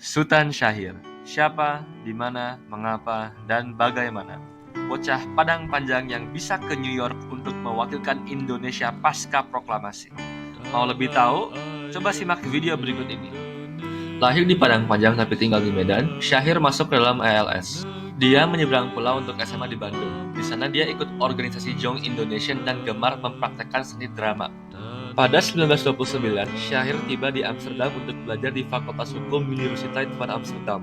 Sultan Syahir. Siapa, di mana, mengapa, dan bagaimana? Bocah Padang Panjang yang bisa ke New York untuk mewakilkan Indonesia pasca proklamasi. Mau lebih tahu? Coba simak video berikut ini. Lahir di Padang Panjang tapi tinggal di Medan, Syahir masuk ke dalam ALS. Dia menyeberang pulau untuk SMA di Bandung. Di sana dia ikut organisasi Young Indonesian dan gemar mempraktekkan seni drama. Pada 1929, Syahir tiba di Amsterdam untuk belajar di Fakultas Hukum Universiteit van Amsterdam.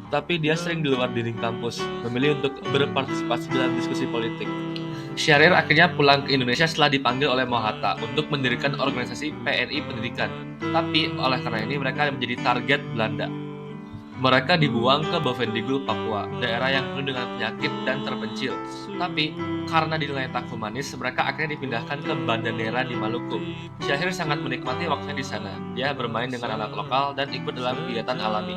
Tapi dia sering di luar dinding kampus, memilih untuk berpartisipasi dalam diskusi politik. Syahrir akhirnya pulang ke Indonesia setelah dipanggil oleh Mohatta untuk mendirikan organisasi PNI Pendidikan. Tapi oleh karena ini mereka menjadi target Belanda. Mereka dibuang ke Bovendigul, Papua, daerah yang penuh dengan penyakit dan terpencil. Tapi, karena dinilai tak humanis, mereka akhirnya dipindahkan ke Banda Neira di Maluku. Syahrir sangat menikmati waktunya di sana. Dia bermain dengan anak lokal dan ikut dalam kegiatan alami.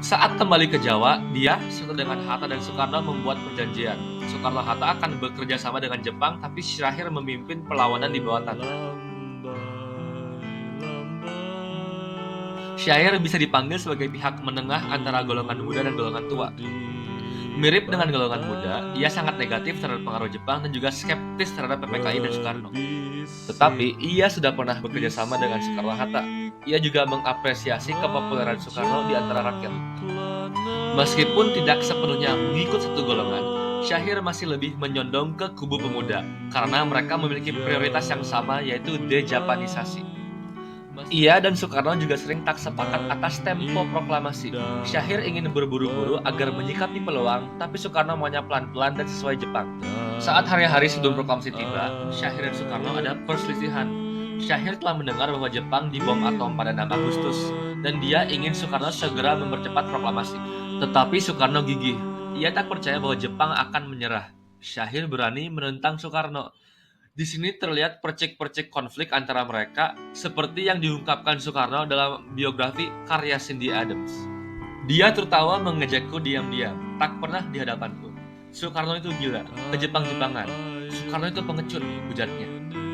Saat kembali ke Jawa, dia serta dengan Hatta dan Soekarno membuat perjanjian. Soekarno-Hatta akan bekerja sama dengan Jepang, tapi Syahrir memimpin perlawanan di bawah tanah. Syahrir bisa dipanggil sebagai pihak menengah antara golongan muda dan golongan tua. Mirip dengan golongan muda, ia sangat negatif terhadap pengaruh Jepang dan juga skeptis terhadap PPKI dan Soekarno. Tetapi, ia sudah pernah bekerja sama dengan Soekarno-Hatta. Ia juga mengapresiasi kepopuleran Soekarno di antara rakyat. Meskipun tidak sepenuhnya mengikut satu golongan, Syahrir masih lebih menyondong ke kubu pemuda karena mereka memiliki prioritas yang sama, yaitu dejapanisasi. Ia dan Soekarno juga sering tak sepakat atas tempo proklamasi. Syahrir ingin berburu-buru agar menyikapi peluang, tapi Soekarno maunya pelan-pelan dan sesuai Jepang. Saat hari-hari sebelum proklamasi tiba, Syahrir dan Soekarno ada perselisihan. Syahrir telah mendengar bahwa Jepang dibom atom pada 6 Agustus, dan dia ingin Soekarno segera mempercepat proklamasi. Tetapi Soekarno gigih. Ia tak percaya bahwa Jepang akan menyerah. Syahrir berani menentang Soekarno. Di sini terlihat percik-percik konflik antara mereka, seperti yang diungkapkan Soekarno dalam biografi karya Cindy Adams. Dia tertawa mengejekku diam-diam, tak pernah di hadapanku. Soekarno itu gila, kejepang-jepangan. Soekarno itu pengecut, ujarnya.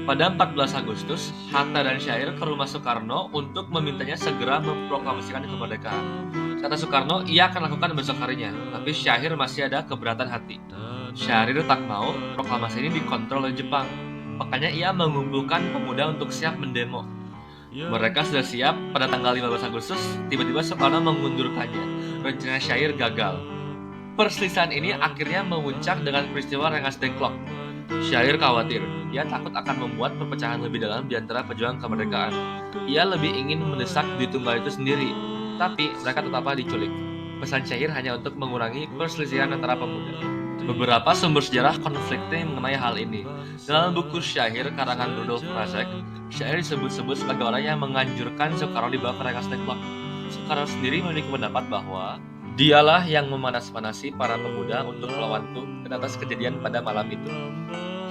Pada 14 Agustus, Hatta dan Syahrir ke rumah Soekarno untuk memintanya segera memproklamasikan kemerdekaan. Kata Soekarno, ia akan lakukan besok harinya, tapi Syahrir masih ada keberatan hati. Syahrir tak mau proklamasi ini dikontrol oleh Jepang. Makanya ia mengumpulkan pemuda untuk siap mendemo. Mereka sudah siap pada tanggal 15 Agustus, tiba-tiba Soekarno mengundurkannya. Rencana Syahrir gagal. Perselisihan ini akhirnya memuncak dengan peristiwa Rengas Dengklok. Syahrir khawatir, ia takut akan membuat perpecahan lebih dalam di antara pejuang kemerdekaan. Ia lebih ingin mendesak Dwi Tunggal itu sendiri, tapi mereka tetaplah diculik. Pesan Syahrir hanya untuk mengurangi perselisihan antara pemuda. Beberapa sumber sejarah konfliknya mengenai hal ini. Dalam buku Syahrir karangan Rudolf Razek, Syahrir disebut-sebut sebagai orang yang menganjurkan Soekarno dibawa ke Rengas Dengklok. Soekarno sendiri memiliki pendapat bahwa dialah yang memanas-manasi para pemuda untuk melawanku dan atas kejadian pada malam itu.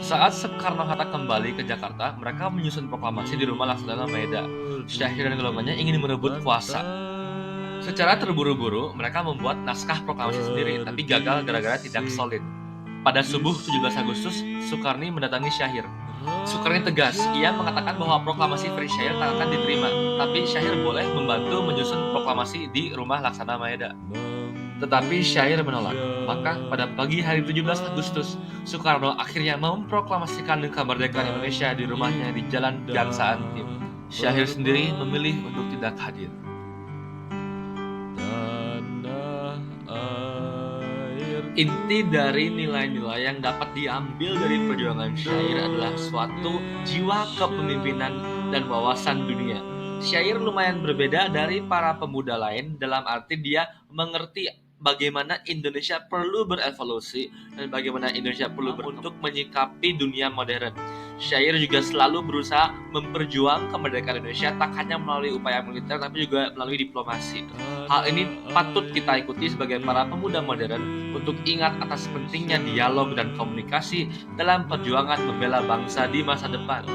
Saat Soekarno-Hatta kembali ke Jakarta, mereka menyusun proklamasi di rumah Laksana Maeda. Syahrir dan golongannya ingin merebut kuasa. Secara terburu-buru, mereka membuat naskah proklamasi sendiri, tapi gagal gara-gara tidak solid. Pada subuh 17 Agustus, Soekarno mendatangi Syahrir. Soekarno tegas, ia mengatakan bahwa proklamasi versi Syahrir tak akan diterima, tapi Syahrir boleh membantu menyusun proklamasi di rumah Laksana Maeda. Tetapi Syahrir menolak. Maka pada pagi hari 17 Agustus, Soekarno akhirnya memproklamasikan kemerdekaan Indonesia di rumahnya di Jalan Gangsaan Tim. Syahrir sendiri memilih untuk tidak hadir. Inti dari nilai-nilai yang dapat diambil dari perjuangan Syahrir adalah suatu jiwa kepemimpinan dan wawasan dunia. Syahrir lumayan berbeda dari para pemuda lain dalam arti dia mengerti bagaimana Indonesia perlu berevolusi dan bagaimana Indonesia perlu untuk menyikapi dunia modern. Syahrir juga selalu berusaha memperjuangkan kemerdekaan Indonesia tak hanya melalui upaya militer tapi juga melalui diplomasi. Hal ini patut kita ikuti sebagai para pemuda modern untuk ingat atas pentingnya dialog dan komunikasi dalam perjuangan membela bangsa di masa depan.